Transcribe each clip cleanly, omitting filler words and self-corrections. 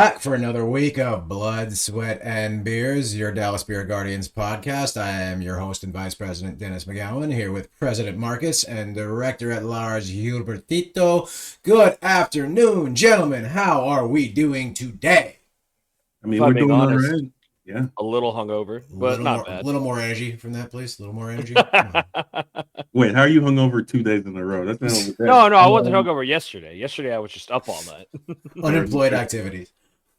back for another week of Blood, Sweat, and Beers, your Dallas Beer Guardians podcast. I am your host and Vice President, Dennis McGowan, here with President Marcus and Director at Large, Gilbertito. Good afternoon, gentlemen. How are we doing today? I mean, we're doing all right. Yeah. A little hungover, but not bad. A little more energy from that, please. A little more energy. Come on. Wait, how are you hungover 2 days in a row? That's not No, I wasn't hungover yesterday. Yesterday, I was just up all night. Unemployed activities.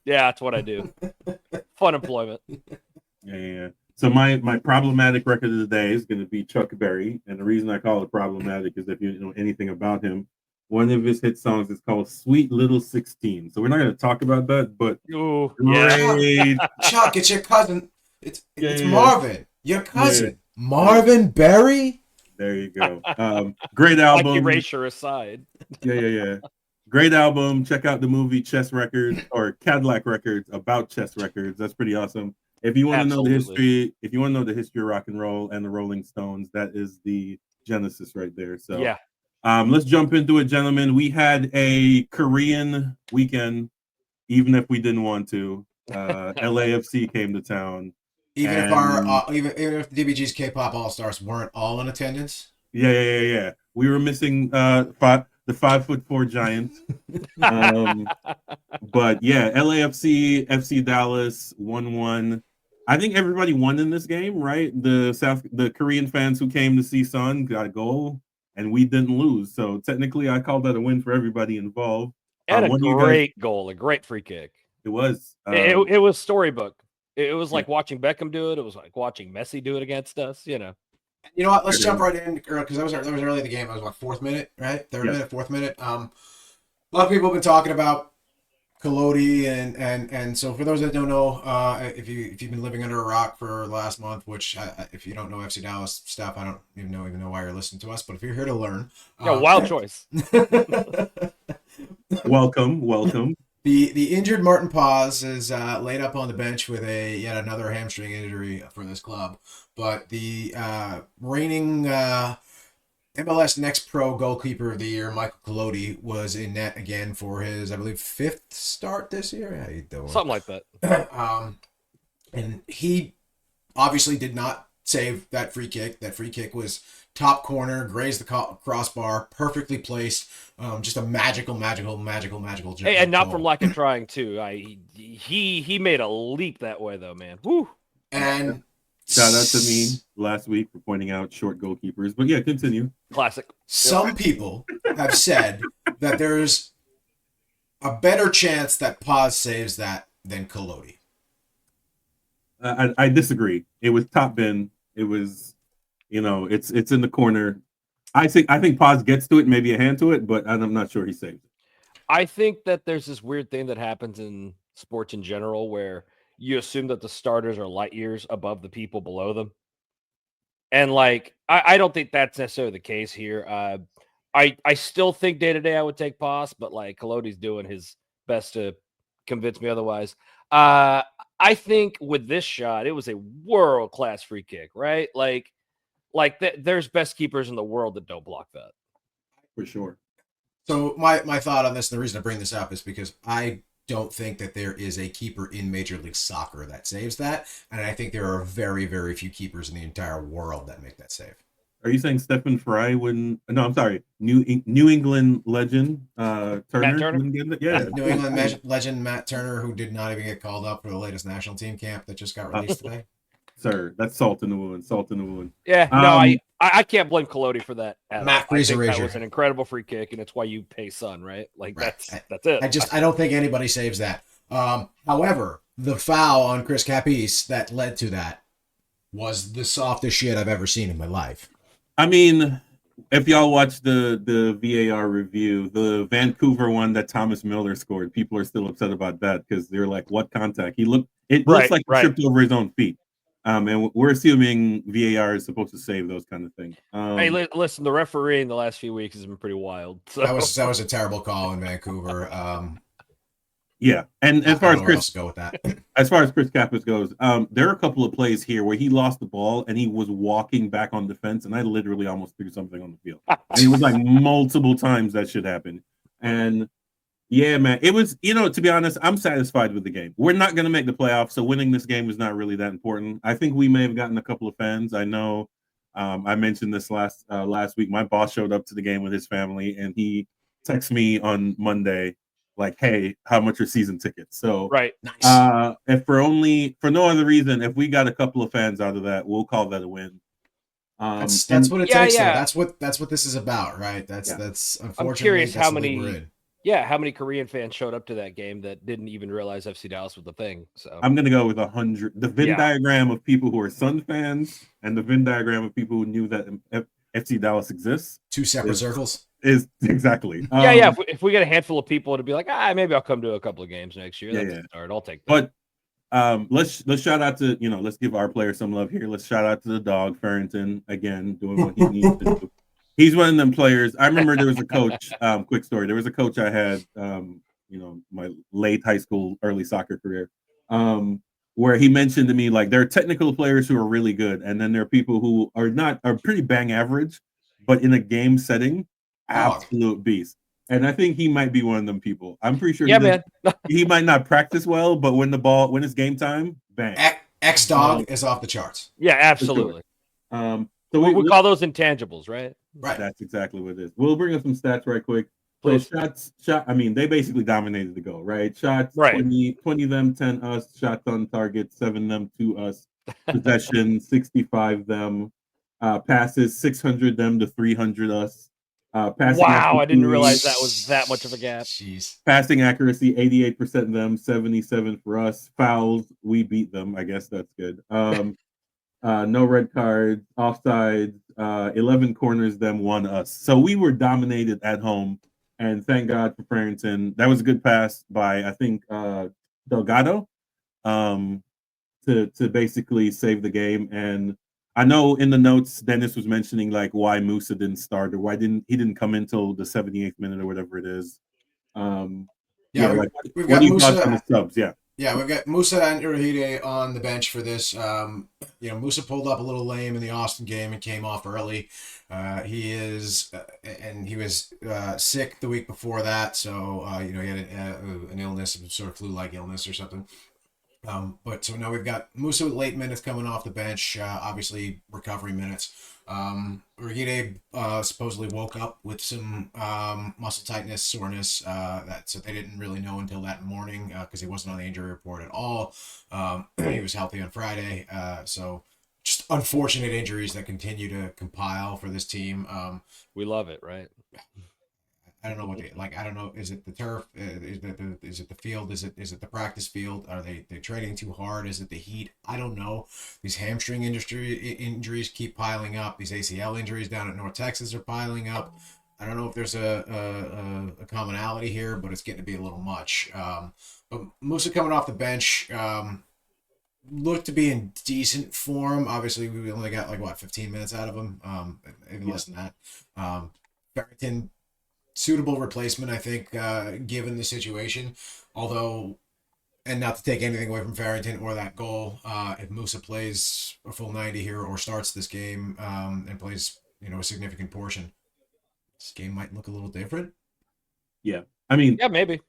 Yeah, that's what I do. Fun employment. Yeah. So my problematic record of the day is going to be Chuck Berry, and the reason I call it problematic is if you know anything about him, one of his hit songs is called "Sweet Little 16." So we're not going to talk about that, but yeah. Chuck, it's your cousin. It's Marvin, your cousin, Marvin Berry. There you go. Great album. Like erasure aside. Yeah. Great album. Check out the movie Chess Records or Cadillac Records about chess records. That's pretty awesome. If you want to know the history, of rock and roll and the Rolling Stones, that is the genesis right there. So yeah. Let's jump into it, gentlemen. We had a Korean weekend, even if we didn't want to. LAFC came to town. Even if DBG's K-pop All-Stars weren't all in attendance. Yeah. We were missing the 5'4" giant. But yeah, LAFC, FC Dallas 1-1. I think everybody won in this game, right? The Korean fans who came to see Son got a goal, and we didn't lose. So technically, I call that a win for everybody involved. And a great goal, a great free kick. It was. It was storybook. It was like watching Beckham do it. It was like watching Messi do it against us. You know. You know what? Let's jump right in because that was early in the game. That was what, fourth minute, right? Third minute, fourth minute. A lot of people have been talking about Colodi and so for those that don't know, if you've been living under a rock for last month, which if you don't know FC Dallas stuff, I don't even know why you're listening to us. But if you're here to learn, wild choice. Welcome. The injured Martin Paz is laid up on the bench with yet another hamstring injury for this club. But the reigning MLS Next Pro goalkeeper of the year, Michael Colodi, was in net again for his, I believe, 5th start this year. How you doing? Something like that. And he obviously did not save that free kick. That free kick was top corner, grazed the crossbar, perfectly placed. Just a magical jump. Hey, and not from lack of trying too. He made a leap that way though, man. Woo. And shout out to me last week for pointing out short goalkeepers. But yeah, continue. Classic. Some people have said that there's a better chance that Paz saves that than Colodi. I disagree. It was top bin. It was, it's in the corner. I think Paz gets to it, maybe a hand to it, but I'm not sure he saved it. I think that there's this weird thing that happens in sports in general where you assume that the starters are light years above the people below them. And I don't think that's necessarily the case here. I still think day to day I would take Paz, but Colodi's doing his best to convince me otherwise. I think with this shot, it was a world-class free kick, right? There's best keepers in the world that don't block that. For sure. So my thought on this, and the reason I bring this up is because I don't think that there is a keeper in Major League Soccer that saves that. And I think there are very, very few keepers in the entire world that make that save. Are you saying Stephen Fry wouldn't? No, I'm sorry. New England legend Turner. Matt Turner? Yeah. New England legend Matt Turner, who did not even get called up for the latest national team camp that just got released today. Sir, that's salt in the wound. Yeah, no, I can't blame Colodi for that. Matt Freezer That was an incredible free kick, and it's why you pay Son, right? That's it. I don't think anybody saves that. However, the foul on Chris Capis that led to that was the softest shit I've ever seen in my life. I mean, if y'all watch the VAR review, the Vancouver one that Thomas Miller scored, people are still upset about that because they're like, "What contact?" It looks like he tripped over his own feet. And we're assuming VAR is supposed to save those kind of things. Hey, listen, the referee in the last few weeks has been pretty wild. So. That was a terrible call in Vancouver. Yeah, and as far as Chris Capis goes, there are a couple of plays here where he lost the ball and he was walking back on defense, and I literally almost threw something on the field. And it was like multiple times that should happen. And Yeah, man. It was, to be honest, I'm satisfied with the game. We're not going to make the playoffs, so winning this game is not really that important. I think we may have gotten a couple of fans. I know I mentioned this last week. My boss showed up to the game with his family, and he texted me on Monday, like, "Hey, how much are season tickets?" So, nice. If for no other reason, if we got a couple of fans out of that, we'll call that a win. That's what it takes. Though. That's what this is about, right? That's unfortunately I'm curious that's how the league we're many. in. Yeah, how many Korean fans showed up to that game that didn't even realize FC Dallas was the thing? So I'm gonna go with 100. The Venn diagram of people who are Sun fans and the Venn diagram of people who knew that FC Dallas exists. Two separate circles. Is exactly. Yeah. If we get a handful of people to be like, maybe I'll come to a couple of games next year. That's a start. I'll take that. But let's shout out to let's give our player some love here. Let's shout out to the dog Farrington again, doing what he needs to do. He's one of them players. I remember there was a coach. Quick story. There was a coach I had. My late high school, early soccer career, where he mentioned to me like there are technical players who are really good, and then there are people who are pretty bang average, but in a game setting, absolute beast. And I think he might be one of them people. I'm pretty sure. He might not practice well, but when it's game time, bang. X dog is off the charts. Yeah, absolutely. So we call those intangibles, right? Right. That's exactly what it is. We'll bring up some stats right quick. Please. So I mean, they basically dominated the goal, right? Shots, right. 20 them, 10 us. Shots on target, 7 them, 2 us. Possession, 65 them. Passes, 600 them to 300 us. Wow, I didn't realize that was that much of a gap. Jeez. Passing accuracy, 88% them, 77 for us. Fouls, we beat them. I guess that's good. No red cards, offsides, 11 corners, them, 1 us. So we were dominated at home, and thank God for Farrington. That was a good pass by, I think, Delgado to basically save the game. And I know in the notes, Dennis was mentioning like why Musa didn't start or why he didn't come in till the 78th minute or whatever it is. We've got Musa on the subs. Yeah, we've got Musa and Urahide on the bench for this. Musa pulled up a little lame in the Austin game and came off early. He was sick the week before that, so he had an illness, some sort of flu-like illness or something. But so now we've got Musa with late minutes coming off the bench, obviously recovery minutes. Urahide supposedly woke up with some muscle tightness, soreness, so they didn't really know until that morning because he wasn't on the injury report at all. He was healthy on Friday, so just unfortunate injuries that continue to compile for this team. We love it, right? I don't know what I don't know. Is it the turf? Is it the field? Is it the practice field? Are they training too hard? Is it the heat? I don't know. These hamstring injuries keep piling up. These ACL injuries down at North Texas are piling up. I don't know if there's a commonality here, but it's getting to be a little much. But Musa coming off the bench looked to be in decent form. Obviously, we only got 15 minutes out of him, maybe less than that. Barrington. Suitable replacement, I think, given the situation. Although, and not to take anything away from Farrington or that goal, if Musa plays a full 90 here or starts this game and plays, a significant portion, this game might look a little different. Yeah, I mean, maybe.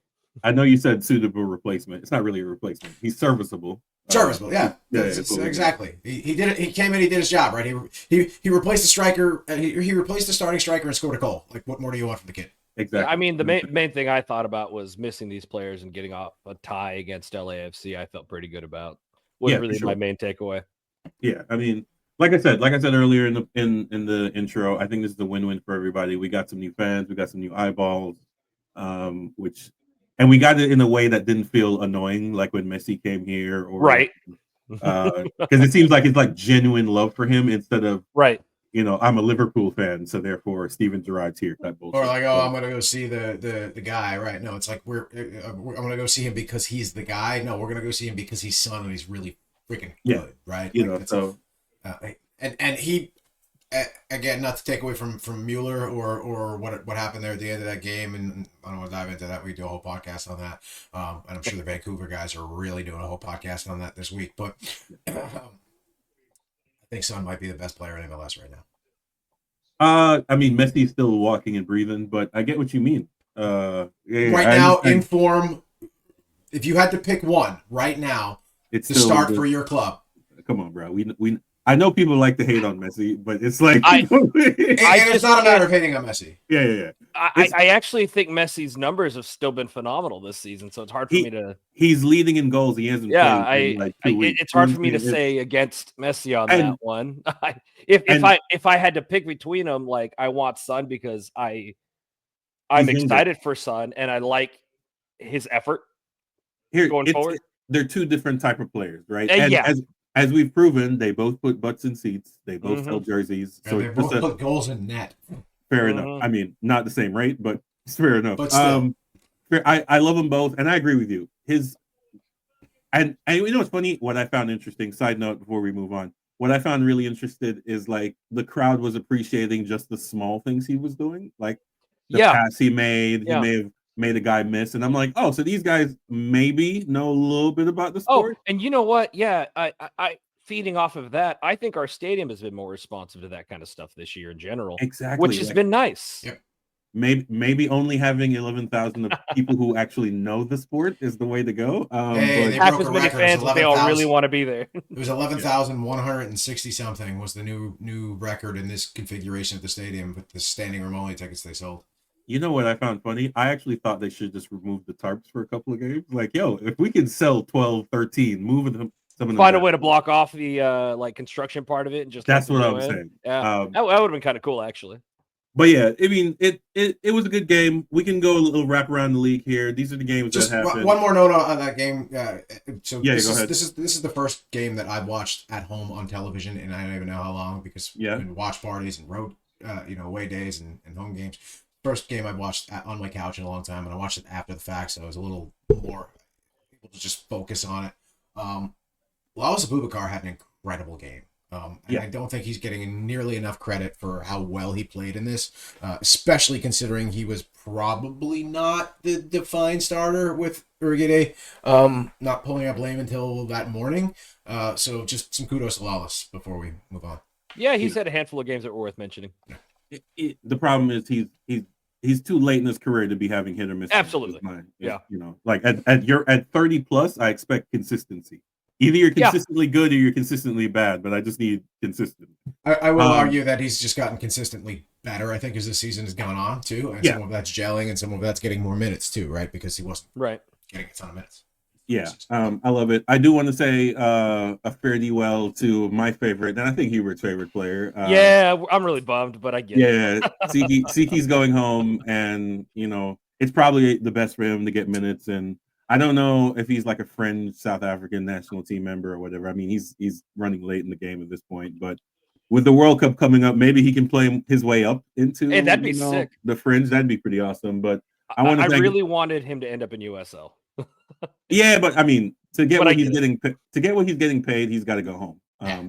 I know you said suitable replacement. It's not really a replacement. He's serviceable. Serviceable, exactly. He did it. He came in. He did his job, right? He replaced the striker. He replaced the starting striker and scored a goal. Like, what more do you want from the kid? Exactly. I mean, the main thing I thought about was missing these players and getting off a tie against LAFC. I felt pretty good about. Was really my main takeaway. Yeah, I mean, like I said earlier in the intro, I think this is a win-win for everybody. We got some new fans. We got some new eyeballs, and we got it in a way that didn't feel annoying, like when Messi came here, or right, because it seems like it's like genuine love for him instead of right. I'm a Liverpool fan, so therefore Steven Gerrard's here. Type bullshit. Or like, I'm gonna go see the guy, right? No, it's like I'm gonna go see him because he's the guy. No, we're gonna go see him because he's son and he's really freaking good, right? And he. Again, not to take away from Mueller or what happened there at the end of that game, and I don't want to dive into that. We do a whole podcast on that, and I'm sure the Vancouver guys are really doing a whole podcast on that this week. But I think Son might be the best player in MLS right now. I mean, Messi's still walking and breathing, but I get what you mean. Right now, in form, if you had to pick one right now to start for your club. Come on, bro. I know people like to hate on Messi, but it's like it's not a matter of hating on Messi. Yeah. I actually think Messi's numbers have still been phenomenal this season, so it's hard for me to. He's leading in goals. He hasn't played in like 2 weeks. It's hard for me to say against Messi on that one. If I had to pick between them, like I want Son because I'm excited for Son and I like his effort going forward. They're two different type of players, right? And as we've proven, they both put butts in seats. They both sell jerseys. So they both put goals in net. Fair enough. I mean, not the same rate, but it's fair enough. But still. I love them both, and I agree with you. And you know what's funny? What I found interesting, side note before we move on, what I found really interested is like the crowd was appreciating just the small things he was doing. Like the pass he made, he may have made a guy miss. And I'm like, oh, so these guys maybe know a little bit about the sport. Oh, and you know what? Yeah, I feeding off of that, I think our stadium has been more responsive to that kind of stuff this year in general. Exactly. Which has been nice. Yep. Maybe only having 11,000 of people who actually know the sport is the way to go. They half broke as many fans, but they all really want to be there. It was 11,160 something was the new record in this configuration of the stadium with the standing room only tickets they sold. You know what I found funny? I actually thought they should just remove the tarps for a couple of games. Like, yo, if we can sell 12, 13, move them. Find a way to block off the like construction part of it and just that's what I'm saying. Yeah, that would have been kind of cool actually. But yeah, I mean, it was a good game. We can go a little wrap around the league here. These are the games that happened. One more note on that game. Go ahead. This is the first game that I've watched at home on television, and I don't even know how long because we've been watch parties and road, away days and home games. First game I've watched on my couch in a long time, and I watched it after the fact, so I was a little more able to just focus on it. Lawas Abubakar had an incredible game. And I don't think he's getting nearly enough credit for how well he played in this, especially considering he was probably not the defined starter with Urgide not pulling up lame until that morning. So just some kudos to Lawas before we move on. Yeah, he's had a handful of games that were worth mentioning. The problem is he's too late in his career to be having hit or miss. Absolutely. Like at 30 plus, I expect consistency. Either you're consistently good or you're consistently bad, but I just need consistent. I will argue that he's just gotten consistently better, I think, as the season has gone on, too. And some of that's gelling and some of that's getting more minutes, too, right? Because he wasn't getting a ton of minutes. Yeah, I love it. I do want to say a fare thee well to my favorite, and I think Hubert's favorite player. I'm really bummed, but I get it. Siki's going home, and, it's probably the best for him to get minutes, and I don't know if he's like a fringe South African national team member or whatever. I mean, he's running late in the game at this point, but with the World Cup coming up, maybe he can play his way up into that'd be sick. The fringe. That'd be pretty awesome. But I really wanted him to end up in USL. Yeah, but I mean, to get what he's getting paid, he's got to go home.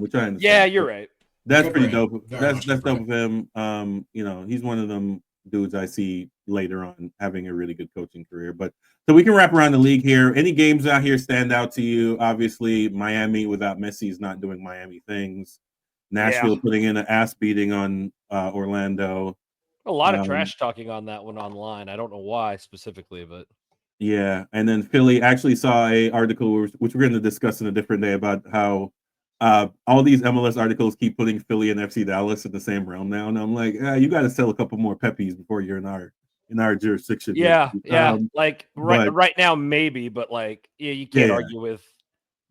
Which I understand. Yeah, you're right. That's pretty dope. That's dope of him. He's one of them dudes I see later on having a really good coaching career. But so we can wrap around the league here. Any games out here stand out to you? Obviously, Miami without Messi is not doing Miami things. Nashville putting in an ass beating on Orlando. A lot of trash talking on that one online. I don't know why specifically, but yeah. And then Philly actually saw a article which we're going to discuss in a different day about how all these MLS articles keep putting Philly and FC Dallas in the same realm now, and I'm like, you got to sell a couple more Peppies before you're in our jurisdiction. Right now maybe, but like, you can't argue with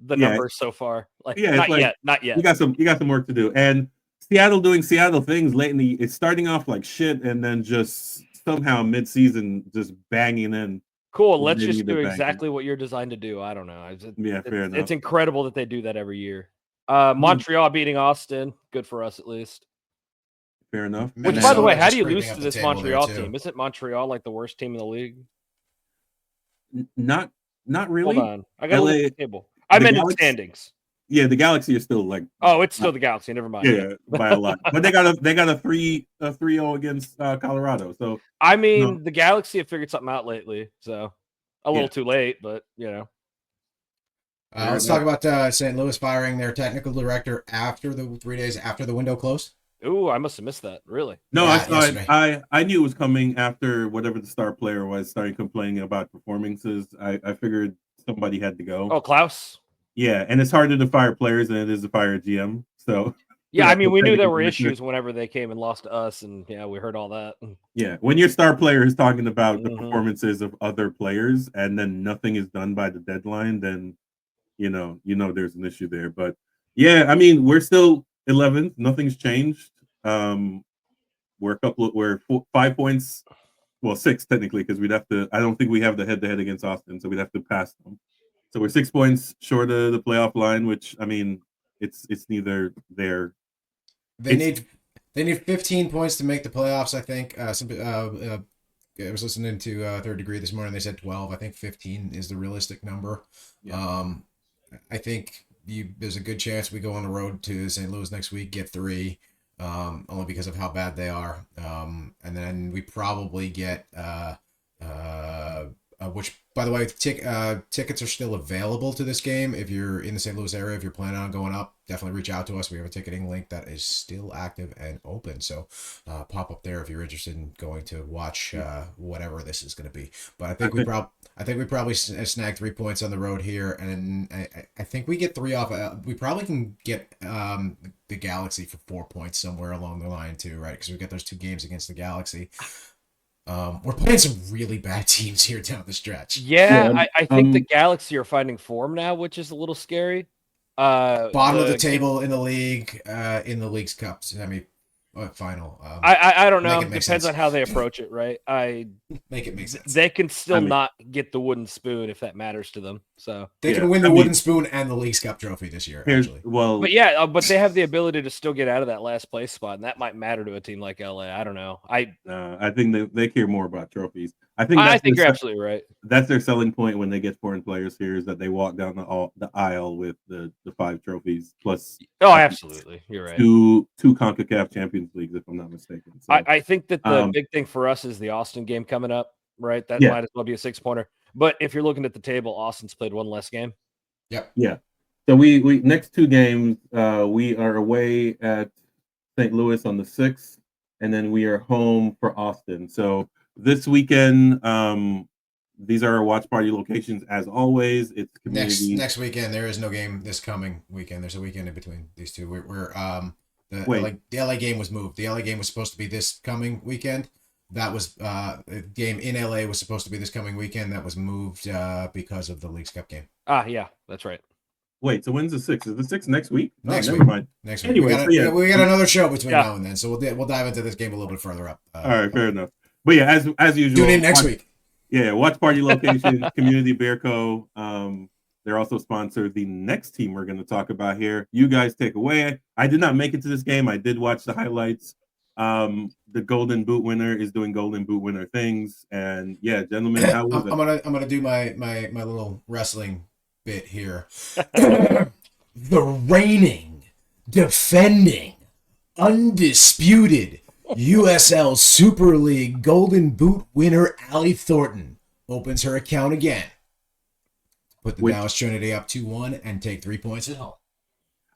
the numbers so far. Like, not yet. You got some work to do, and Seattle doing Seattle things lately. It's starting off like shit, and then just somehow mid-season just banging in. Cool. Let's just do exactly what you're designed to do. I don't know. Fair enough. It's incredible that they do that every year. Montreal beating Austin, good for us at least. Fair enough. Which, by the way, how do you lose to this Montreal team? Isn't Montreal like the worst team in the league? Not really. Hold on, I got to look at the table. I meant in standings. Yeah, the Galaxy are still like. Oh, it's still the Galaxy. Never mind. Yeah, by a lot. But they got a 3-0 against Colorado. So I mean, the Galaxy have figured something out lately. So a little too late, but Let's talk about St. Louis firing their technical director after the 3 days after the window closed. Ooh, I must have missed that. Really? No, Yeah, I saw yesterday. it. I knew it was coming after whatever the star player was starting complaining about performances. I figured somebody had to go. Oh, Klaus. Yeah, and it's harder to fire players than it is to fire a GM. So Yeah, I mean, we knew there were technically, issues whenever they came and lost to us, and yeah, we heard all that. yeah, when your star player is talking about the Mhm. performances of other players and then nothing is done by the deadline, then you know there's an issue there. But yeah, I mean, we're still 11th. Nothing's changed. We're 5 points, well, 6 technically, because we'd have to. I don't think we have the head-to-head against Austin, so we'd have to pass them. So we're 6 points short of the playoff line, which I mean, it's neither there. They need 15 points to make the playoffs. I think. I was listening to Third Degree this morning. They said 12. I think 15 is the realistic number. Yeah. I think there's a good chance we go on the road to St. Louis next week, get 3, only because of how bad they are. And then we probably get which, by the way, tickets are still available to this game. If you're in the St. Louis area, if you're planning on going up, definitely reach out to us. We have a ticketing link that is still active and open. So pop up there if you're interested in going to watch whatever this is going to be. But I think we probably snag 3 points on the road here, and I think we get 3 off. We probably can get the Galaxy for 4 points somewhere along the line too, right? Because we got those 2 games against the Galaxy. We're playing some really bad teams here down the stretch. Yeah, I think the Galaxy are finding form now, which is a little scary. Bottom of the table in the league, in the League's Cup final. I don't know. Depends sense. On how they approach it, right? Make it make sense. They can still not get the wooden spoon if that matters to them. So they can win the wooden spoon and the League's Cup trophy this year. Actually, but they have the ability to still get out of that last place spot, and that might matter to a team like LA. I don't know. I think they care more about trophies. I think you're absolutely right. That's their selling point when they get foreign players here is that they walk down the aisle with the 5 trophies plus. Oh, absolutely, you're right. 2 CONCACAF Champions Leagues, if I'm not mistaken. So, I think that the big thing for us is the Austin game coming up, right? That might as well be a 6-pointer. But if you're looking at the table, Austin's played 1 less game. Yep. Yeah. So we next 2 games, we are away at St. Louis on the 6th, and then we are home for Austin. So this weekend, these are our watch party locations as always. It's community. Next weekend. There is no game this coming weekend. There's a weekend in between these 2. The LA game was moved. The LA game was supposed to be this coming weekend. That was the game in LA was supposed to be this coming weekend. That was moved because of the League's Cup game. Yeah, that's right. Wait, so when's the 6th? Is the 6th next week? No, next week. Mind. Next week. Anyway, we got another show between now and then, so we'll dive into this game a little bit further up. All right, fair enough. But yeah, as usual, tune in next week. Yeah, watch party location, Community Beer Co. They're also sponsored the next team we're going to talk about here. You guys take away. I did not make it to this game. I did watch the highlights. The Golden Boot winner is doing Golden Boot winner things, and yeah, gentlemen, how was it? I'm gonna do my little wrestling bit here. The reigning, defending, undisputed USL Super League Golden Boot winner Allie Thornton opens her account again. Put the Dallas Trinity up 2-1 and take 3 points at home.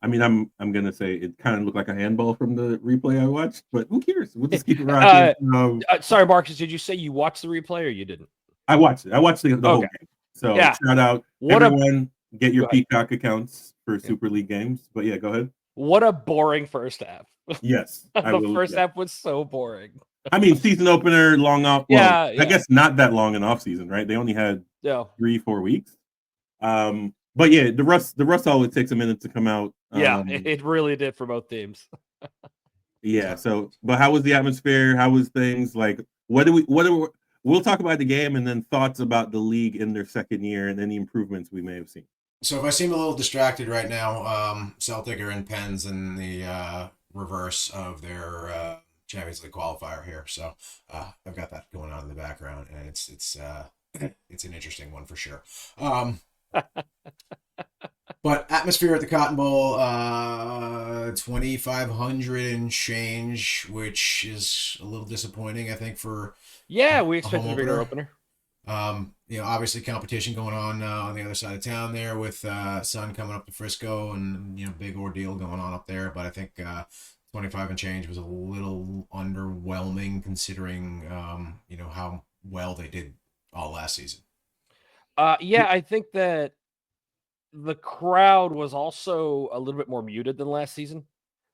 I mean, I'm gonna say it kind of looked like a handball from the replay I watched, but who cares? We'll just keep it rocking. Sorry, Marcus, did you say you watched the replay or you didn't? I watched it. I watched the whole game. So shout out everyone. Get your Peacock accounts for Super League games. But yeah, go ahead. What a boring first half. Yes. The first half was so boring. I mean, season opener, long off. Well, I guess not that long an off season, right? They only had 3-4 weeks. But yeah, the rust always takes a minute to come out. It really did for both teams. So but how was the atmosphere? How was things? Like we'll talk about the game and then thoughts about the league in their second year and any improvements we may have seen. So if I seem a little distracted right now, Celtic are in pens in the reverse of their Champions League qualifier here. So I've got that going on in the background, and it's an interesting one for sure. But atmosphere at the Cotton Bowl, 2,500 and change, which is a little disappointing, I think, for we expected a bigger opener. Obviously competition going on the other side of town there with Sun coming up to Frisco and big ordeal going on up there. But I think 25 and change was a little underwhelming considering, how well they did all last season. Yeah, I think that the crowd was also a little bit more muted than last season,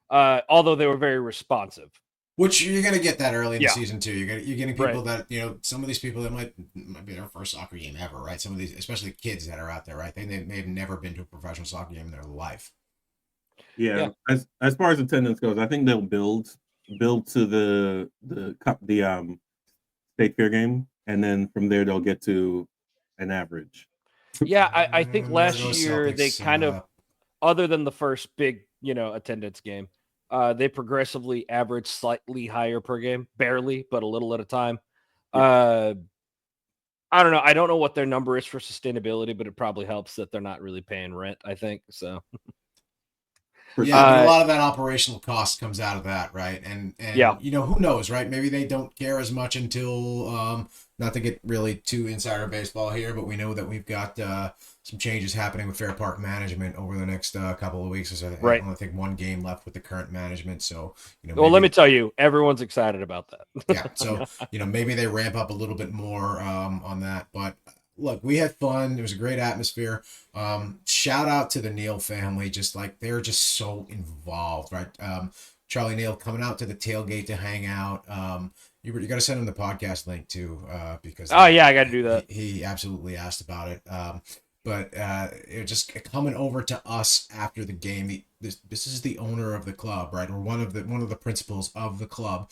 although they were very responsive. Which you're gonna get that early in the season too. You're getting people that some of these people that might be their first soccer game ever, right? Some of these, especially kids that are out there, right? They may have never been to a professional soccer game in their life. Yeah. As far as attendance goes, I think they'll build to the state fair game, and then from there they'll get to an average. Yeah, I think last year they kind of, other than the first big attendance game, they progressively averaged slightly higher per game, barely, but a little at a time. I don't know. I don't know what their number is for sustainability, but it probably helps that they're not really paying rent, I think. So yeah, but a lot of that operational cost comes out of that, right? And who knows, right? Maybe they don't care as much until not to get really too insider baseball here, but we know that we've got some changes happening with Fair Park management over the next couple of weeks. So I only think one game left with the current management. So well, let me tell you, everyone's excited about that. Yeah, so maybe they ramp up a little bit more on that, but. Look, we had fun. It was a great atmosphere. Shout out to the Neal family. Just like they're just so involved, right? Charlie Neal coming out to the tailgate to hang out. You got to send him the podcast link too, because I got to do that. He absolutely asked about it. But just coming over to us after the game. This is the owner of the club, right? Or one of the principals of the club.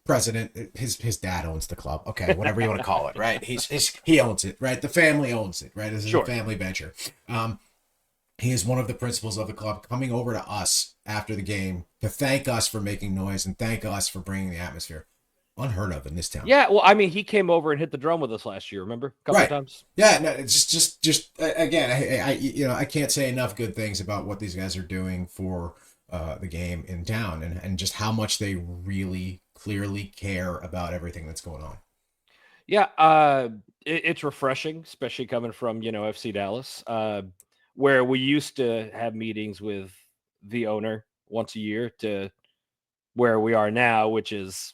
President, his dad owns the club. Okay, whatever you want to call it, right? He owns it, right? The family owns it, right? This is a family venture. He is one of the principals of the club coming over to us after the game to thank us for making noise and thank us for bringing the atmosphere. Unheard of in this town. Yeah, well, I mean, he came over and hit the drum with us last year. Remember, a couple of times. Yeah, no, it's just again, I can't say enough good things about what these guys are doing for the game in town and just how much they really clearly care about everything that's going on. Yeah, it's refreshing, especially coming from FC Dallas, where we used to have meetings with the owner once a year to where we are now, which is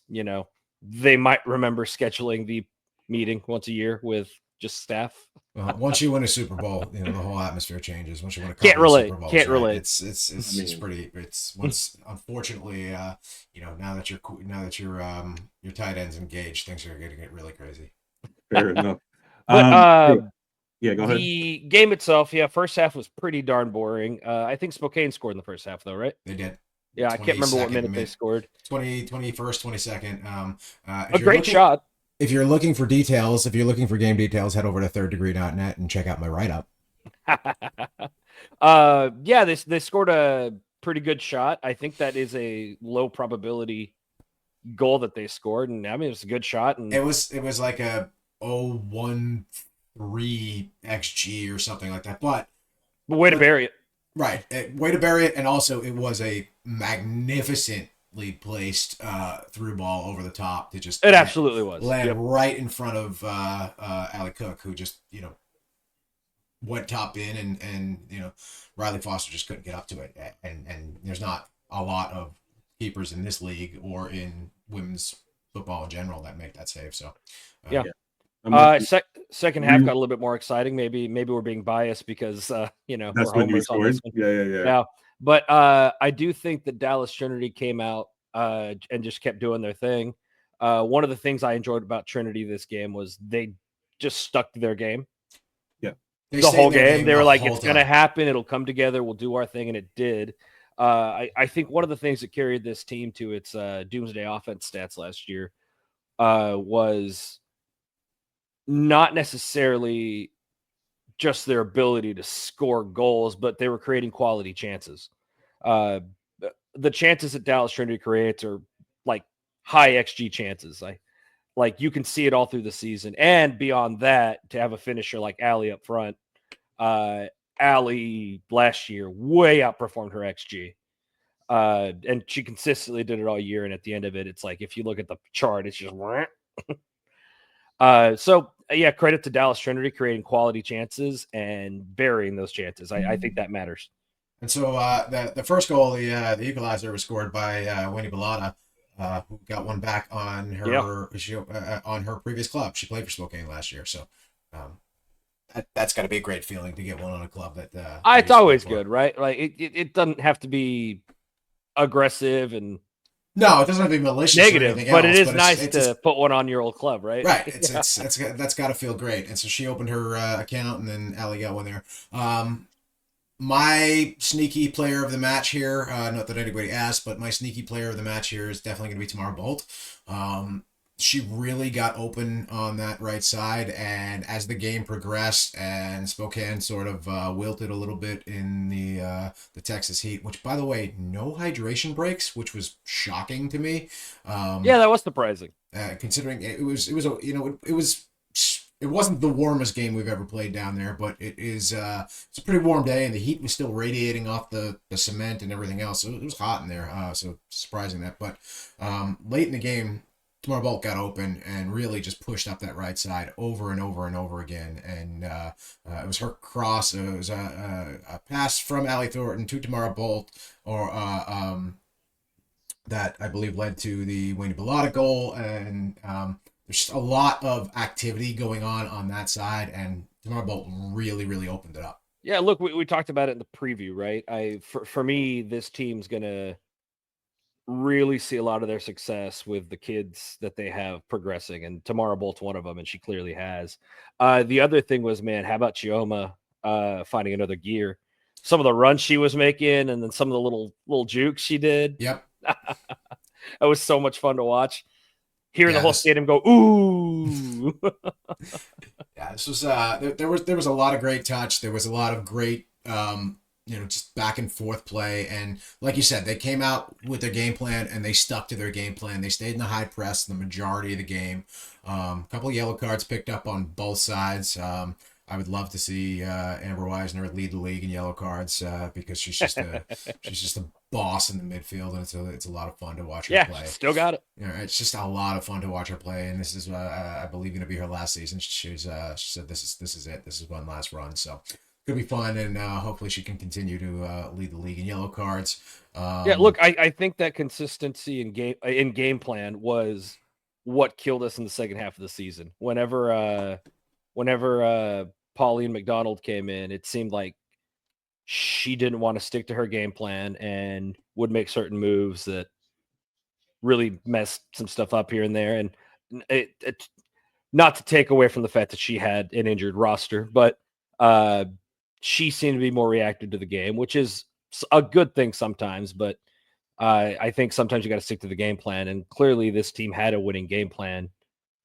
they might remember scheduling the meeting once a year with just staff. Once you win a Super Bowl, the whole atmosphere changes. Once you win a couple Super Bowls, can't relate. It's pretty. It's once unfortunately, now that your tight end's engaged, things are going to get really crazy. Fair enough. But yeah, go ahead. The game itself, first half was pretty darn boring. I think Spokane scored in the first half, though, right? They did. Yeah, I can't remember what minute they scored. 21st, 22nd. A great shot. If you're looking for details, if you're looking for game details, head over to thirddegree.net and check out my write-up. They scored a pretty good shot. I think that is a low probability goal that they scored, and I mean it was a good shot. And it was like a 0.13 xG or something like that. But way to bury it. Right, way to bury it, and also it was a magnificently placed through ball over the top to just absolutely was land right in front of Ali Cook, who just went top in, and Riley Foster just couldn't get up to it, and there's not a lot of keepers in this league or in women's football in general that make that save. So second half got a little bit more exciting. Maybe we're being biased because that's when you scored. Yeah. But I do think that Dallas Trinity came out and just kept doing their thing. One of the things I enjoyed about Trinity this game was they just stuck to their game. Yeah, the whole game. They were like, "It's going to happen. It'll come together. We'll do our thing," and it did. I think one of the things that carried this team to its doomsday offense stats last year was not necessarily just their ability to score goals, but they were creating quality chances. The chances that Dallas Trinity creates are like high XG chances. Like you can see it all through the season. And beyond that, to have a finisher like Allie up front, Allie last year way outperformed her XG. And she consistently did it all year. And at the end of it, it's like, if you look at the chart, it's just credit to Dallas Trinity creating quality chances and burying those chances. I think that matters. And so the first goal, the equalizer, was scored by Winnie Bellotta, who got one back on her on her previous club. She played for Spokane last year, so that's got to be a great feeling to get one on a club that. It's always good, right? Like it doesn't have to be aggressive and no, it doesn't have to be malicious negative, or anything but else, it is nice to put one on your old club, right? Right. That's got to feel great. And so she opened her account, and then Allie got one there. My sneaky player of the match here, not that anybody asked, but my sneaky player of the match here is definitely going to be Tamara Bolt. She really got open on that right side, and as the game progressed and Spokane sort of wilted a little bit in the Texas heat, which, by the way, no hydration breaks, which was shocking to me. Yeah, that was surprising. Considering it wasn't the warmest game we've ever played down there, but it's a pretty warm day, and the heat was still radiating off the cement and everything else. So it was hot in there, so surprising that. But late in the game, Tamara Bolt got open and really just pushed up that right side over and over and over again. And it was her cross. It was a pass from Allie Thornton to Tamara Bolt, or that I believe led to the Winnie Bellotta goal. And there's just a lot of activity going on that side, and Tamara Bolt really, really opened it up. Yeah, look, we talked about it in the preview, right? For me, this team's gonna really see a lot of their success with the kids that they have progressing, and Tamara Bolt's one of them, and she clearly has. The other thing was, man, how about Chioma finding another gear? Some of the runs she was making, and then some of the little jukes she did. Yep. That was so much fun to watch. Hearing the whole stadium go, ooh. Yeah, this was there was a lot of great touch. There was a lot of great just back and forth play. And like you said, they came out with their game plan and they stuck to their game plan. They stayed in the high press the majority of the game. A couple of yellow cards picked up on both sides. I would love to see Amber Weisner lead the league in yellow cards because she's just a boss in the midfield, and it's a lot of fun to watch her play. Still got it. It's just a lot of fun to watch her play, and this is I believe going to be her last season. She said this is it. This is one last run, so could be fun, and hopefully she can continue to lead the league in yellow cards. Look, I think that consistency in game plan was what killed us in the second half of the season. Whenever Pauline McDonald came in, it seemed like she didn't want to stick to her game plan and would make certain moves that really messed some stuff up here and there. And it not to take away from the fact that she had an injured roster, but she seemed to be more reactive to the game, which is a good thing sometimes. But I think sometimes you got to stick to the game plan. And clearly this team had a winning game plan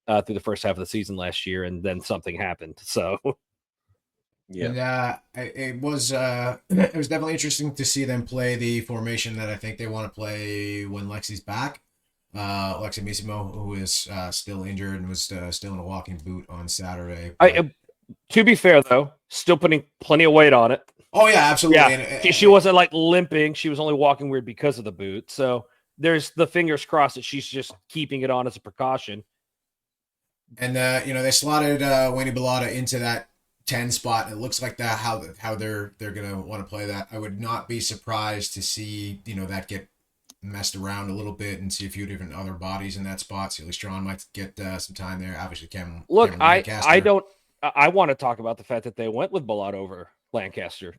through the first half of the season last year, and then something happened. So yeah, and it was definitely interesting to see them play the formation that I think they want to play when Lexi's back. Lexi Misimo, who is still injured and was still in a walking boot on Saturday. To be fair, though, still putting plenty of weight on it. Oh yeah, absolutely. Yeah, she wasn't like limping; she was only walking weird because of the boot. So there's the fingers crossed that she's just keeping it on as a precaution. And they slotted Winnie Bellotta into that 10 spot. It looks like that how they're gonna want to play that. I would not be surprised to see that get messed around a little bit and see a few different other bodies in that spot. Celie Strong might get some time there. Obviously, Cameron. Look, Cameron I want to talk about the fact that they went with Bellotta over Lancaster.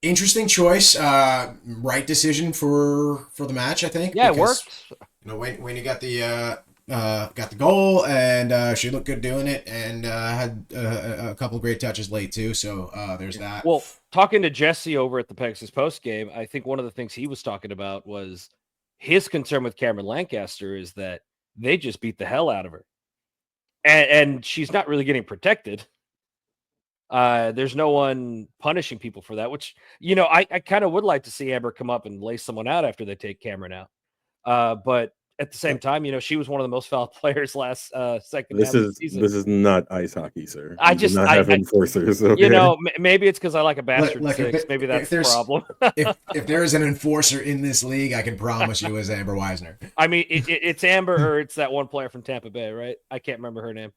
Interesting choice. Right decision for the match, I think. Yeah, because, it when worked. you got the goal, and she looked good doing it, and had a couple of great touches late too. So there's that. Well, talking to Jesse over at the Pegasus post game, I think one of the things he was talking about was his concern with Cameron Lancaster is that they just beat the hell out of her, and she's not really getting protected. There's no one punishing people for that, which I kind of would like to see Amber come up and lay someone out after they take Cameron out. But at the same time, she was one of the most foul players last second half of the season. This is not ice hockey, sir. I just not have enforcers. Okay? Maybe it's because I like a bastard six. Maybe that's the problem. if there is an enforcer in this league, I can promise you is Amber Weisner. I mean, it's Amber or it's that one player from Tampa Bay, right? I can't remember her name.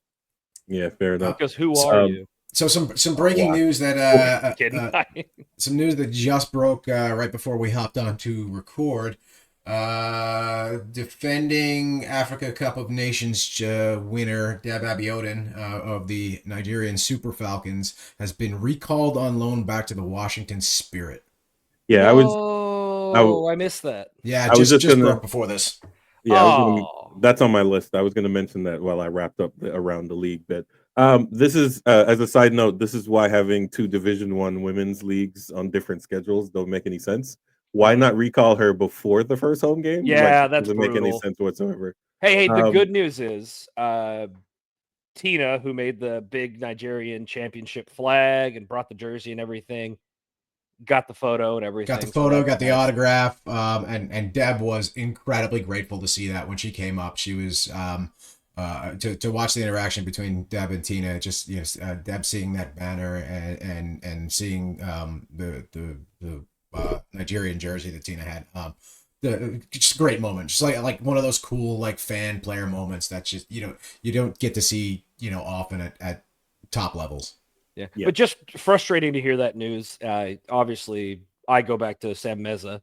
Yeah, fair enough. Because who are you? So some breaking news that some news that just broke right before we hopped on to record. Defending Africa Cup of Nations winner Deb Abiodun of the Nigerian Super Falcons has been recalled on loan back to the Washington Spirit. Yeah, I missed that. Yeah, just broke before this. Yeah, that's on my list. I was going to mention that while I wrapped up around the league bit. This is as a side note. This is why having two Division I women's leagues on different schedules don't make any sense. Why not recall her before the first home game? Yeah, that doesn't make any sense whatsoever. Hey, the good news is Tina, who made the big Nigerian championship flag and brought the jersey and everything, got the photo and everything. Got the photo, got the autograph, and Deb was incredibly grateful to see that when she came up. She was to watch the interaction between Deb and Tina. Just Deb seeing that banner and seeing the Nigerian jersey that Tina had. Just a great moment, just like one of those cool like fan player moments that just you don't get to see often at top levels. Yeah, but just frustrating to hear that news. Obviously, I go back to Sam Meza,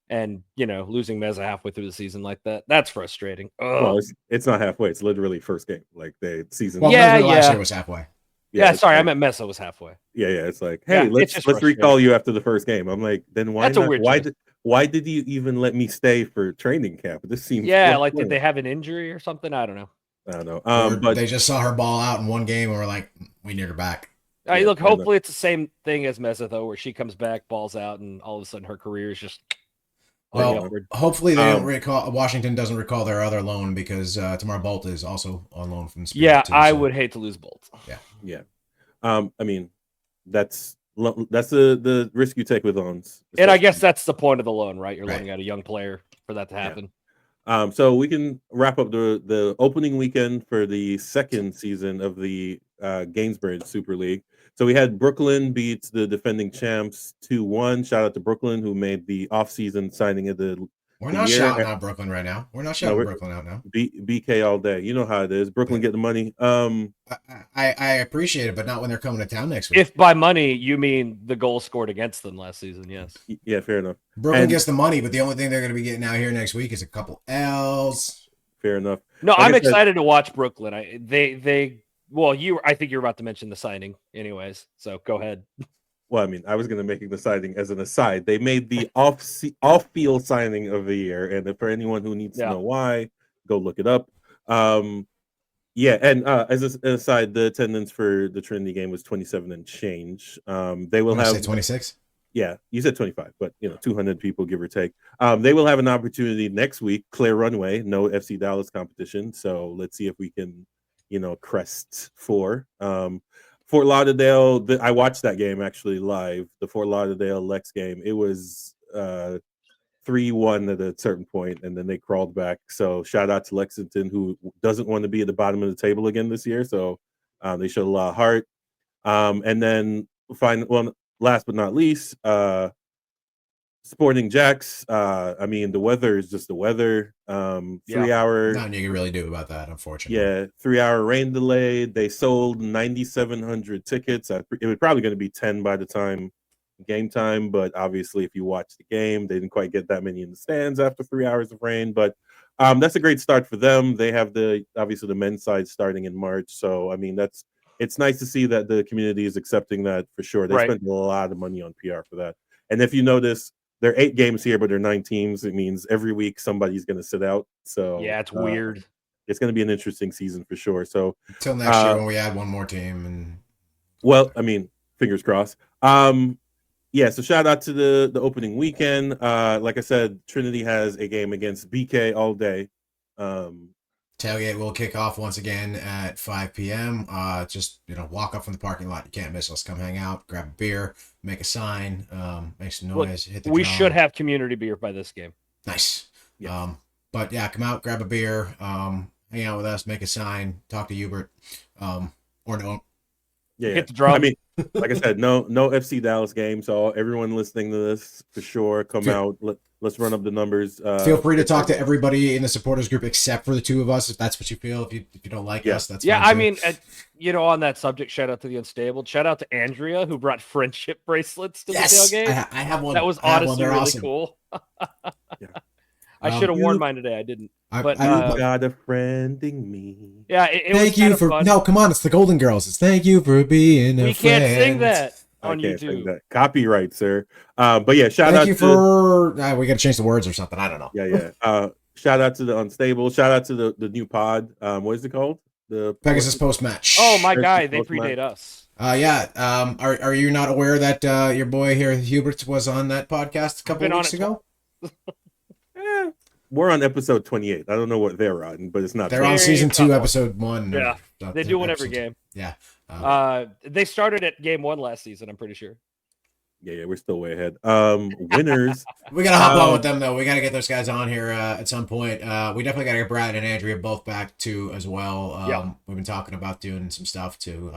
and losing Meza halfway through the season like that—that's frustrating. Ugh. Well, it's not halfway; it's literally first game, like the season. Well, last year was halfway. Yeah, sorry, I meant Meza was halfway. Yeah, it's like, hey, let's recall you after the first game. I'm like, then why not? Why did you even let me stay for training camp? This seems did they have an injury or something? I don't know. But they just saw her ball out in one game and were like, we need her back. Look, hopefully it's the same thing as Meza though, where she comes back, balls out, and all of a sudden her career is just hopefully they don't recall. Washington doesn't recall their other loan because Tamar Bolt is also on loan from the Spirit. Yeah, I would hate to lose Bolt. Yeah. I mean, that's the risk you take with loans. And I guess that's the point of the loan, right? You're loaning out a young player for that to happen. So we can wrap up the opening weekend for the second season of the Gainsborough Super League. So we had Brooklyn beat the defending champs 2-1. Shout out to Brooklyn, who made the offseason signing of the We're not shouting out Brooklyn right now. We're not shouting Brooklyn out now. BK all day. You know how it is. Brooklyn get the money. I appreciate it, but not when they're coming to town next week. If by money you mean the goal scored against them last season, yes. Yeah, fair enough. Brooklyn gets the money, but the only thing they're going to be getting out here next week is a couple L's. Fair enough. No, I'm excited to watch Brooklyn. I think you're about to mention the signing anyways, so go ahead. Well, I mean, I was going to make the signing as an aside. They made the off-field signing of the year, and for anyone who needs to know why, go look it up. And as an aside, the attendance for the Trinity game was 27 and change. They will have 26. Yeah, you said 25, but 200 people, give or take. They will have an opportunity next week. Clear runway, no FC Dallas competition. So let's see if we can, crest 4. Fort Lauderdale, I watched that game actually live, the Fort Lauderdale Lex game. It was 3-1 at a certain point, and then they crawled back. So shout out to Lexington, who doesn't want to be at the bottom of the table again this year. So they showed a lot of heart. And then last but not least, Sporting Jacks. I mean, the weather is just the weather. 3 hour. Nothing you can really do about that, unfortunately. Yeah, 3 hour rain delay. They sold 9,700 tickets. It was probably going to be 10 by the time game time, but obviously, if you watch the game, they didn't quite get that many in the stands after 3 hours of rain. But that's a great start for them. They have obviously the men's side starting in March. So I mean, it's nice to see that the community is accepting that for sure. They spent a lot of money on PR for that. And if you notice, there are 8 games here, but there are 9 teams. It means every week somebody's going to sit out. So yeah, it's weird. It's going to be an interesting season for sure. So until next year when we add one more team, I mean, fingers crossed. So shout out to the opening weekend. Like I said, Trinity has a game against BK all day. Tailgate will kick off once again at 5 p.m. Just walk up from the parking lot. You can't miss us. Come hang out, grab a beer, make a sign, make some noise. Hit the we drum. Should have community beer by this game. Nice. Yes. But yeah, come out, grab a beer, hang out with us, make a sign, talk to Hubert, or don't. Yeah, hit the drum. I mean, like I said, no FC Dallas game. So everyone listening to this, for sure, come out. Let's run up the numbers. Feel free to talk to everybody in the supporters group except for the two of us, if that's what you feel. If you don't like us, that's fine. I mean, on that subject, shout out to the Unstable. Shout out to Andrea, who brought friendship bracelets to the tailgate. I have one. That was honestly really awesome. cool. I should have worn mine today. I didn't. But you got a friend in me. Yeah, it thank was you for fun. No, come on, it's the Golden Girls. It's thank you for being a friend. We can't sing that on YouTube. That. Copyright, sir. But yeah, shout out for we got to change the words or something. I don't know. Yeah. Shout out to the Unstable. Shout out to the new pod. What is it called? The Pegasus post match. Oh my guy, they predate us. Are you not aware that your boy here Hubert was on that podcast a couple of weeks ago? We're on episode 28. I don't know what they're on, but it's not. They're on season 2, episode 1. Yeah, they do one every game. Yeah. They started at game 1 last season. I'm pretty sure. Yeah, we're still way ahead. Winners. We gotta hop on with them though. We gotta get those guys on here at some point. We definitely gotta get Brad and Andrea both back too as well. We've been talking about doing some stuff too.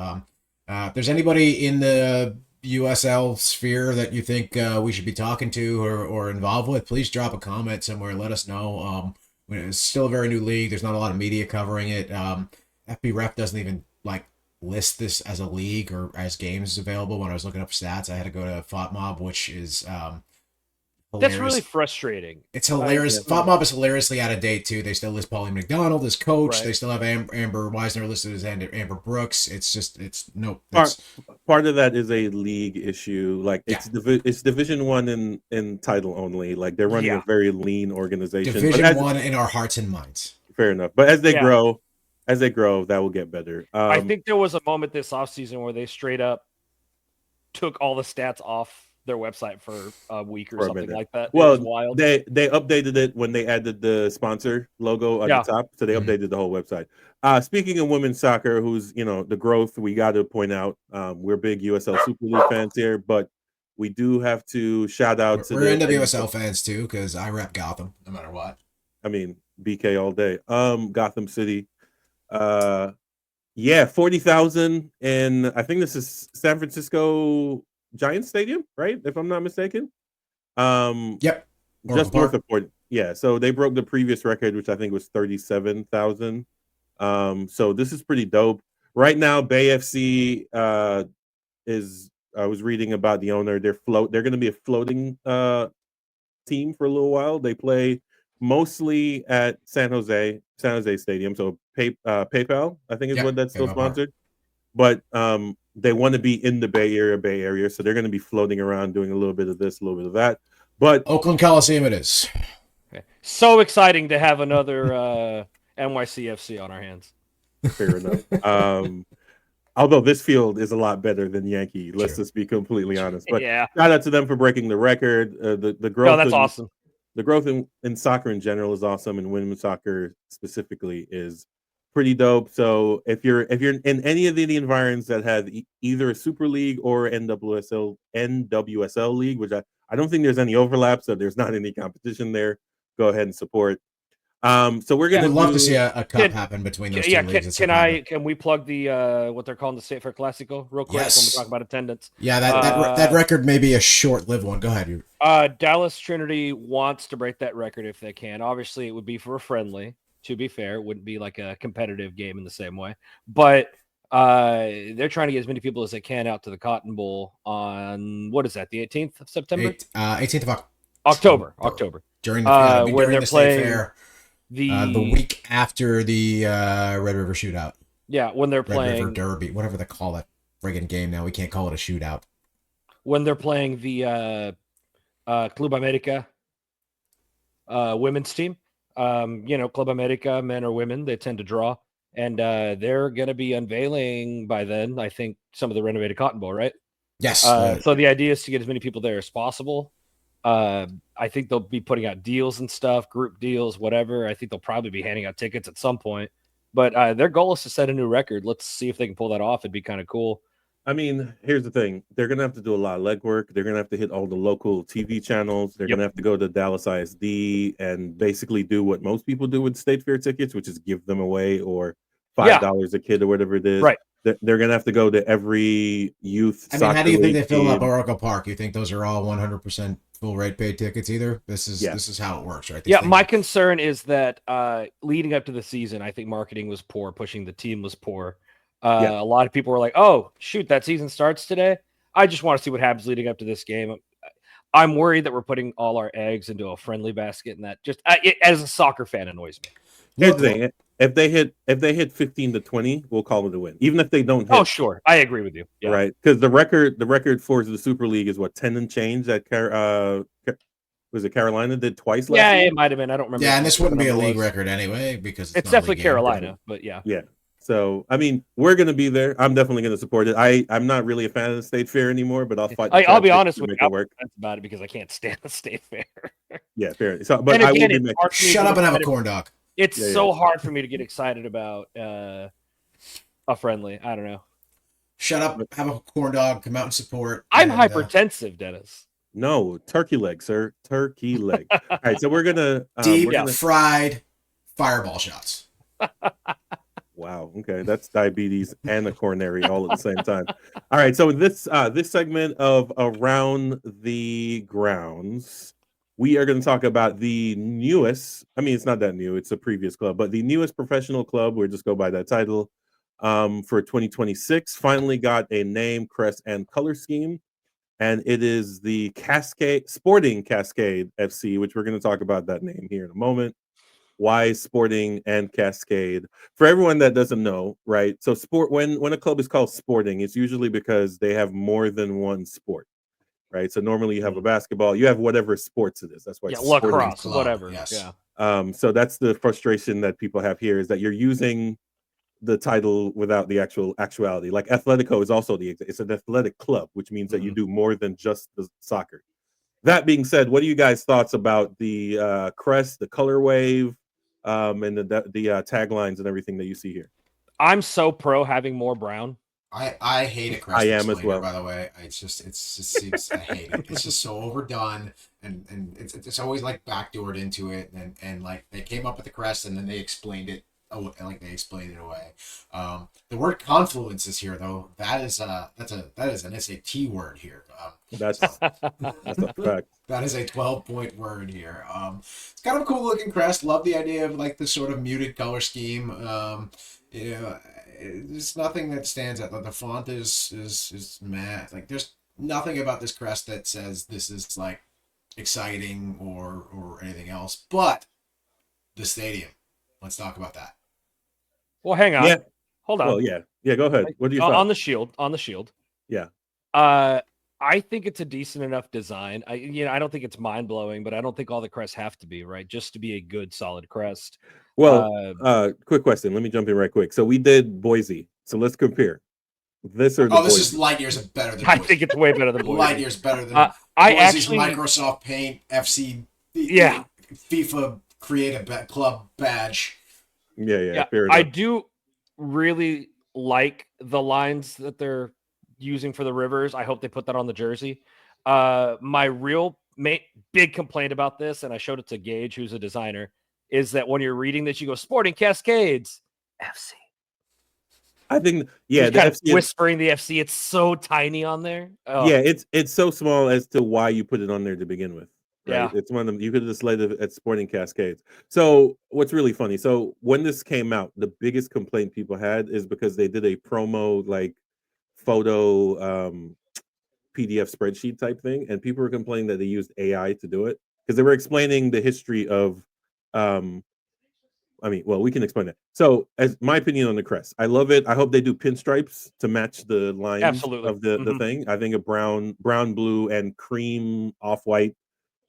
If there's anybody in the USL sphere that you think we should be talking to or involved with, please drop a comment somewhere. Let us know. It's still a very new league. There's not a lot of media covering it. FBref doesn't even list this as a league or as games available. When I was looking up stats, I had to go to FOTMob, which is that's really frustrating. It's hilarious. FOTMob is hilariously out of date too. They still list Pauline McDonald as coach. Right. They still have Amber Weisner listed as Amber Brooks. Part of that is a league issue. Like it's Division 1 in title only. Like they're running a very lean organization. Division 1 in our hearts and minds. Fair enough. But as they grow, that will get better. I think there was a moment this offseason where they straight up took all the stats off their website for a week or something like that. Well, it was wild. They updated it when they added the sponsor logo at the top, so they updated the whole website. Speaking of women's soccer, who's the growth, we got to point out we're big USL Super League fans here, but we do have to shout out to we're NWSL fans too because I rep Gotham no matter what. I mean BK all day. Gotham City. 40,000, and I think this is San Francisco Giants Stadium, right? If I'm not mistaken. Yep. Just north of 40. Yeah, so they broke the previous record, which I think was 37,000. So this is pretty dope. Right now, Bay FC is. I was reading about the owner. They're going to be a floating team for a little while. They play mostly at San Jose Stadium. So PayPal, I think, is what that's still sponsored. But they want to be in the Bay Area, so they're going to be floating around doing a little bit of this, a little bit of that. But Oakland Coliseum it is. So exciting to have another NYCFC on our hands. Fair enough. Although this field is a lot better than Yankee, let's just be completely honest. But shout out to them for breaking the record. The growth. Oh, that's awesome. The growth in soccer in general is awesome, and women's soccer specifically is pretty dope. So if you're in any of the environs that have either a Super League or NWSL league, which I don't think there's any overlap, so there's not any competition there, go ahead and support. So we're gonna love to see a cup happen between those two leagues. Can we plug the what they're calling the State Fair Classico real quick when we talk about attendance? Yeah, that record may be a short-lived one. Go ahead. Dallas Trinity wants to break that record if they can. Obviously, it would be for a friendly. To be fair, it wouldn't be like a competitive game in the same way. But they're trying to get as many people as they can out to the Cotton Bowl on, what is that, the 18th of September? 18th of October. During the when they're the playing State Fair, the week after the Red River Shootout. Yeah, when they're playing Red River Derby, whatever they call that friggin' game now. We can't call it a shootout. When they're playing the Club America women's team. Club America, men or women, they tend to draw. And they're going to be unveiling by then, I think, some of the renovated Cotton Bowl, right? Yes. So the idea is to get as many people there as possible. I think they'll be putting out deals and stuff, group deals, whatever. I think they'll probably be handing out tickets at some point. But their goal is to set a new record. Let's see if they can pull that off. It'd be kind of cool. I mean, here's the thing. They're going to have to do a lot of legwork. They're going to have to hit all the local TV channels. They're going to have to go to Dallas ISD and basically do what most people do with State Fair tickets, which is give them away or $5 a kid or whatever it is. Right. They're gonna have to go to every youth. I mean, how do you think they fill up game. Oracle Park? You think those are all 100% full rate paid tickets? Either this is how it works, right? Yeah, my concern is that leading up to the season, I think marketing was poor, pushing the team was poor. A lot of people were like, "Oh, shoot, that season starts today. I just want to see what happens leading up to this game." I'm worried that we're putting all our eggs into a friendly basket, and that just as a soccer fan annoys me. Here's the thing: if they hit 15 to 20, we'll call it a win. Even if they don't hit. Oh, sure, I agree with you. Yeah. Right, because the record for the Super League is what, 10 and change. That was it Carolina did twice last year? Yeah, it might have been. I don't remember. Yeah, and this wouldn't be a league record anyway because it's definitely Carolina. But yeah. So I mean, we're gonna be there. I'm definitely gonna support it. I'm not really a fan of the State Fair anymore, but I'll fight. I'll be honest with you. I'm about it because I can't stand the State Fair. Yeah, fair. So, but again, I will be shut up and have a corn dog. It's so hard for me to get excited about a friendly. I don't know. Shut up, have a corn dog, come out and support. I'm hypertensive, Dennis. No, turkey leg, sir. Turkey leg. All right, so we're gonna deep fried fireball shots. Wow. Okay, that's diabetes and a coronary all at the same time. All right, so this segment of Around the Grounds, we are going to talk about the newest. I mean, it's not that new; it's a previous club, but the newest professional club. We'll just go by that title. For 2026, finally got a name, crest, and color scheme, and it is the Sporting Cascade FC, which we're going to talk about that name here in a moment. Why Sporting and Cascade? For everyone that doesn't know, right? So when a club is called Sporting, it's usually because they have more than one sport, right? So normally you have a basketball, you have whatever sports it is. That's why it's lacrosse, club, whatever. Yes. Yeah. So that's the frustration that people have here, is that you're using the title without the actuality. Like Atletico is also it's an athletic club, which means that you do more than just the soccer. That being said, what are you guys' thoughts about the crest, the color wave, and the taglines and everything that you see here? I'm so pro having more brown. I hate a crest. I am as well. By the way, it seems I hate it. It's just so overdone, and it's always like backdoored into it, and like they came up with the crest and then they explained it. Like they explained it away. The word confluence is here though. That is an SAT word here. That's a fact. That is a 12-point word here. It's kind of a cool looking crest. Love the idea of like this sort of muted color scheme. There's nothing that stands out. The font is meh. Like there's nothing about this crest that says this is like exciting or anything else. But the stadium. Let's talk about that. Well, hang on. Yeah. Hold on. Well, yeah. Go ahead. What do you on the shield? Yeah. I think it's a decent enough design. I don't think it's mind blowing, but I don't think all the crests have to be right just to be a good solid crest. Well, quick question. Let me jump in right quick. So we did Boise. So let's compare this or this is light years better than Boise. I think it's way better than Boise. Light years better than Boise's Microsoft Paint FC. Yeah. FIFA create a club badge. Yeah. I do really like the lines that they're using for the rivers. I hope they put that on the jersey. My real big complaint about this, and I showed it to Gage, who's a designer, is that when you're reading this, you go Sporting Cascades FC. I think the FC whispering the FC. It's so tiny on there. Oh. Yeah, it's so small as to why you put it on there to begin with. Right? Yeah, it's one of them. You could have just laid it at Sporting Cascades. So what's really funny? So when this came out, the biggest complaint people had is because they did a promo like photo PDF spreadsheet type thing, and people were complaining that they used AI to do it because they were explaining the history of. We can explain it. So, as my opinion on the crest, I love it. I hope they do pinstripes to match the lines of the thing. I think a brown, blue, and cream off-white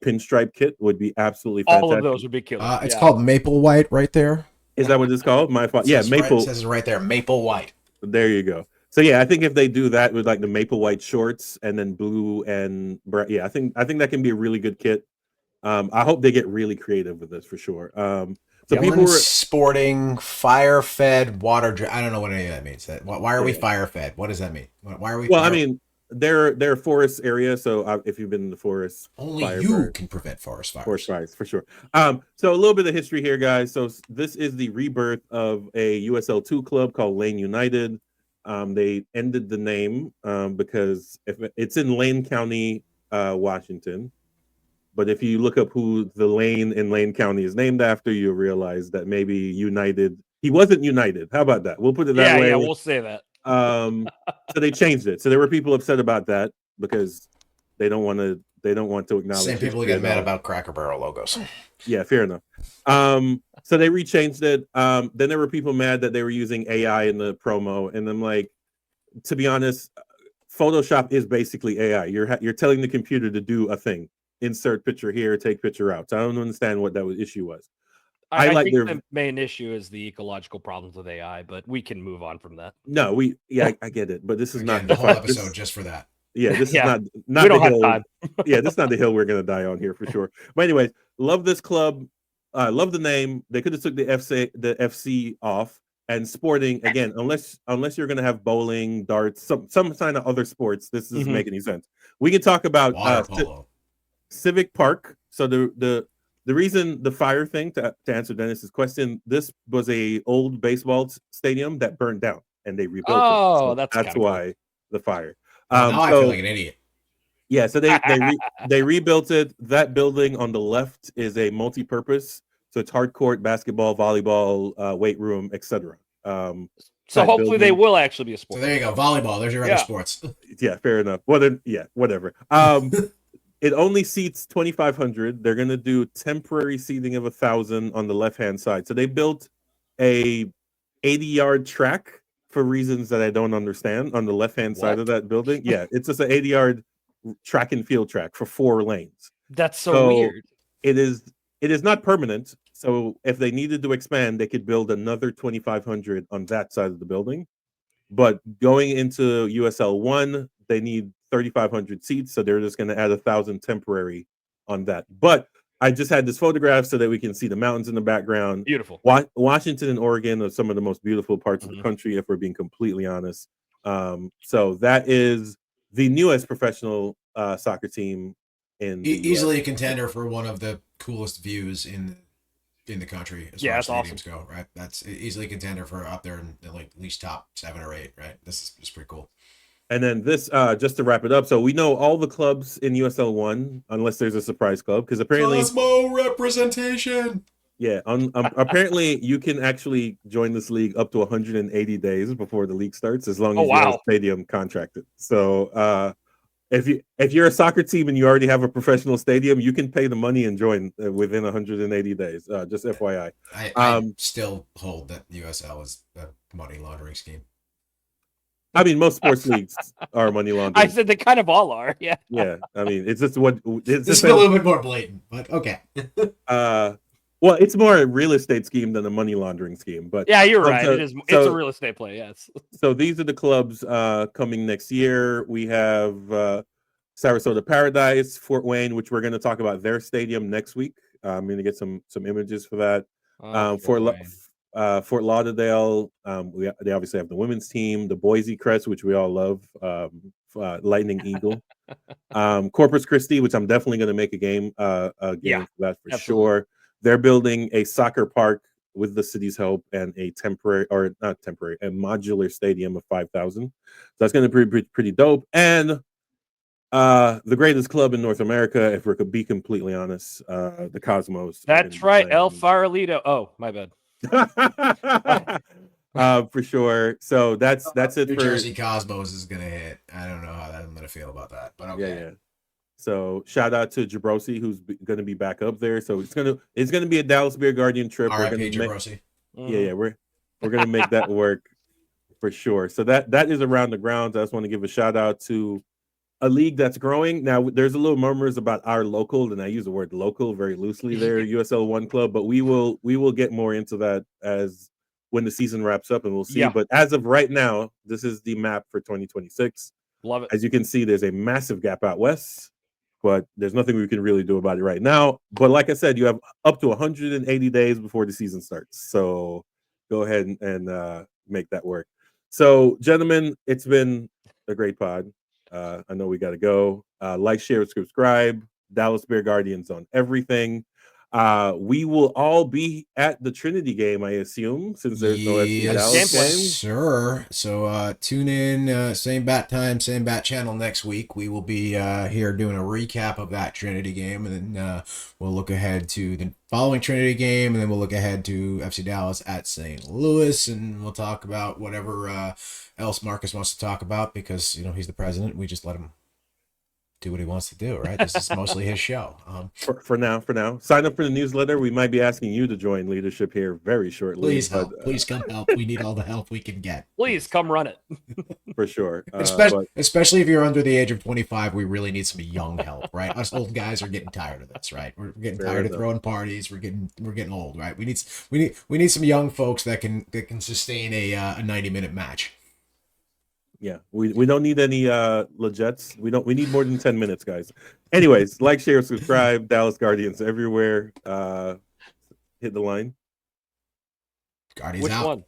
pinstripe kit would be absolutely fantastic. All of those would be killer. It's called Maple White right there. Is that what it's called? My fault. Yeah, Maple. It says it right there, Maple White. There you go. So yeah, I think if they do that with like the maple white shorts and then blue and brown, I think that can be a really good kit. I hope they get really creative with this for sure. So people were sporting fire-fed water. I don't know what any of that means. Why are we fire-fed? What does that mean? Why are we? Well, I mean, they're forest area, so if you've been in the forest, only you can prevent forest fires. Forest fires for sure. So a little bit of history here, guys. So this is the rebirth of a USL2 club called Lane United. They ended the name because if it's in Lane County, Washington. But if you look up who the lane in Lane County is named after, you realize that maybe United. He wasn't United. How about that? We'll put it that way. Yeah, we'll say that. So they changed it. So there were people upset about that because they don't want to. They don't want to acknowledge. Same people who get mad about Cracker Barrel logos. Yeah, fair enough. So they rechanged it. Then there were people mad that they were using AI in the promo, and I'm like, to be honest, Photoshop is basically AI. You're telling the computer to do a thing. Insert picture here, take picture out. So I don't understand what that issue was. I like think the main issue is the ecological problems with AI, but we can move on from that. No, I get it, but this is not the whole episode just for that. Yeah, this is not we don't the hill. Have time. Yeah, this is not the hill we're gonna die on here for sure. But anyways, love this club. Love the name. They could have took the FC off. And sporting again, unless you're gonna have bowling, darts, some kind of other sports, this doesn't make any sense. We can talk about Civic Park. So the reason the fire thing to answer Dennis's question, this was a old baseball stadium that burned down and they rebuilt it. So that's why the fire. Now I feel like an idiot. Yeah, so they rebuilt it. That building on the left is a multi-purpose. So it's hard court, basketball, volleyball, weight room, etc. So hopefully they will actually be a sport. So there you go, volleyball. There's your other sports. Yeah, fair enough. Well, then, yeah, whatever. It only seats 2,500. They're going to do temporary seating of 1,000 on the left-hand side. So they built a 80-yard track for reasons that I don't understand on the left-hand side of that building. Yeah, it's just an 80-yard track and field track for 4 lanes. That's so weird. It is not permanent. So if they needed to expand, they could build another 2,500 on that side of the building. But going into USL 1, they need 3,500 seats, so they're just going to add 1,000 temporary on that. But I just had this photograph so that we can see the mountains in the background. Beautiful. Washington and Oregon are some of the most beautiful parts of the country, if we're being completely honest. So that is the newest professional soccer team in easily a contender for one of the coolest views in the country as far as stadiums go, right? That's easily a contender for up there in like at least top 7 or 8, right? This is pretty cool. And then this, just to wrap it up, so we know all the clubs in USL 1, unless there's a surprise club, because apparently Cosmo representation. Yeah, apparently you can actually join this league up to 180 days before the league starts, as long as you have a stadium contracted. So if you're a soccer team and you already have a professional stadium, you can pay the money and join within 180 days. Just FYI. I still hold that USL is a money laundering scheme. I mean, most sports leagues are money laundering. I said they kind of all are. Yeah. Yeah. I mean, it's just what it's just a little bit more blatant, but okay. Well, it's more a real estate scheme than a money laundering scheme. But yeah, you're right. It's a real estate play. Yes. So these are the clubs coming next year. We have Sarasota Paradise, Fort Wayne, which we're going to talk about their stadium next week. I'm going to get some images for that. Fort Lauderdale, they obviously have the women's team, the Boise Crest, which we all love, Lightning Eagle, Corpus Christi, which I'm definitely going to make a game for that for sure. They're building a soccer park with the city's help and a modular stadium of 5,000. So that's going to be pretty dope. And the greatest club in North America, if we're to be completely honest, the Cosmos. That's right, El Farolito. Oh, my bad. For sure. So that's it. New Jersey Cosmos is gonna hit. I don't know how I'm gonna feel about that, but okay. Yeah. So shout out to Jabrosi, who's gonna be back up there. So it's gonna be a Dallas Beer Guardian trip. R.I.P. Jabrosi. We're gonna make that work for sure. So that is around the grounds. I just want to give a shout out to a league that's growing. Now, there's a little murmurs about our local, and I use the word local very loosely there, USL 1 club, but we will get more into that as when the season wraps up, and we'll see. Yeah. But as of right now, this is the map for 2026. Love it. As you can see, there's a massive gap out west, but there's nothing we can really do about it right now. But like I said, you have up to 180 days before the season starts. So go ahead and make that work. So, gentlemen, it's been a great pod. I know we got to go. Like, share, subscribe. Dallas Bear Guardians on everything. We will all be at the Trinity game, I assume, since there's no FC Dallas game. Sir. So tune in, same bat time, same bat channel next week. We will be here doing a recap of that Trinity game, and then we'll look ahead to the following Trinity game, and then we'll look ahead to FC Dallas at St. Louis, and we'll talk about whatever else Marcus wants to talk about, because he's the president. We just let him do what he wants to do, right? This is mostly his show. For now. Sign up for the newsletter. We might be asking you to join leadership here very shortly. Please come help. We need all the help we can get. Please come run it. For sure. Especially if you're under the age of 25, we really need some young help, right? Us old guys are getting tired of this, right? We're getting tired of throwing parties. We're getting old, right? We need some young folks that can sustain a 90-minute match. Yeah, we don't need any legets. We need more than 10 minutes, guys. Anyways, like, share, subscribe. Dallas Guardians everywhere. Hit the line. Guardians Which out. one?